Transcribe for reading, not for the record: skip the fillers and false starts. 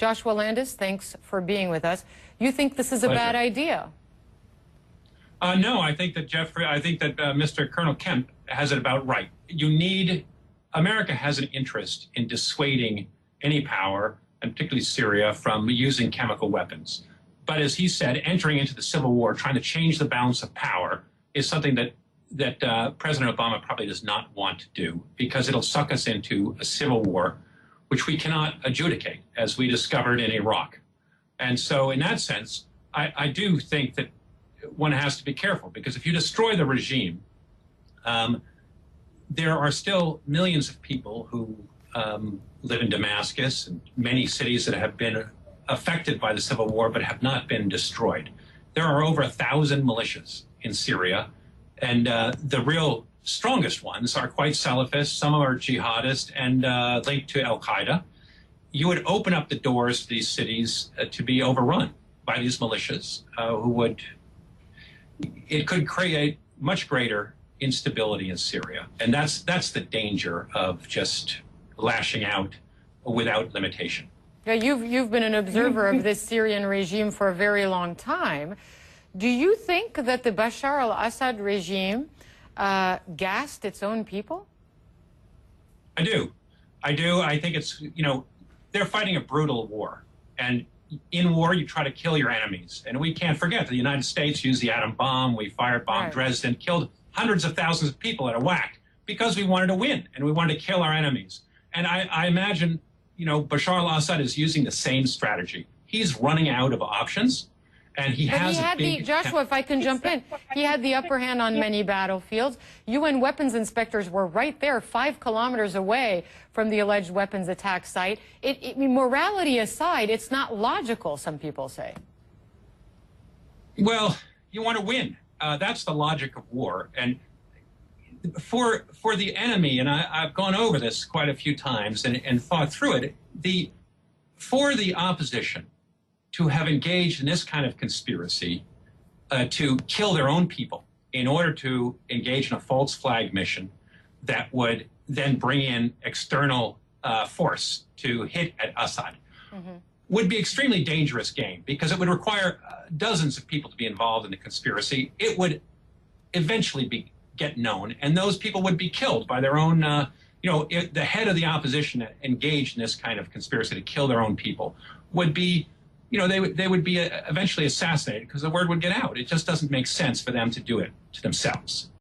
Joshua Landis, thanks for being with us. You think this is a bad idea? No, I think that Mr. Colonel Kemp has it about right. America has an interest in dissuading any power, and particularly Syria, from using chemical weapons. But as he said, entering into the civil war, trying to change the balance of power, is something that President Obama probably does not want to do, because it'll suck us into a civil war, which we cannot adjudicate, as we discovered in Iraq. And so in that sense, I do think that one has to be careful, because if you destroy the regime, there are still millions of people who live in Damascus and many cities that have been affected by the civil war but have not been destroyed. There are over 1,000 militias in Syria, and the real strongest ones are quite Salafist. Some are jihadist and linked to al-Qaeda. You would open up the doors to these cities to be overrun by these militias it could create much greater instability in Syria. And that's the danger of just lashing out without limitation. Yeah, you've been an observer of this Syrian regime for a very long time. Do you think that the Bashar al-Assad regime gassed its own people? I do. I think it's, they're fighting a brutal war. And in war, you try to kill your enemies. And we can't forget that the United States used the atom bomb. We firebombed Dresden, killed hundreds of thousands of people at a whack because we wanted to win and we wanted to kill our enemies. And I imagine, Bashar al-Assad is using the same strategy. He's running out of options. And Joshua, if I can jump in, he had the upper hand on many battlefields. UN weapons inspectors were right there, 5 kilometers away from the alleged weapons attack site. Morality aside, it's not logical, some people say. Well, you want to win. That's the logic of war. And for the enemy, and I've gone over this quite a few times and thought through it, for the opposition to have engaged in this kind of conspiracy to kill their own people in order to engage in a false flag mission that would then bring in external force to hit at Assad would be extremely dangerous game, because it would require dozens of people to be involved in the conspiracy. It would eventually get known, and those people would be killed by their own, the head of the opposition that engaged in this kind of conspiracy to kill their own people would be they would be eventually assassinated, because the word would get out. It just doesn't make sense for them to do it to themselves.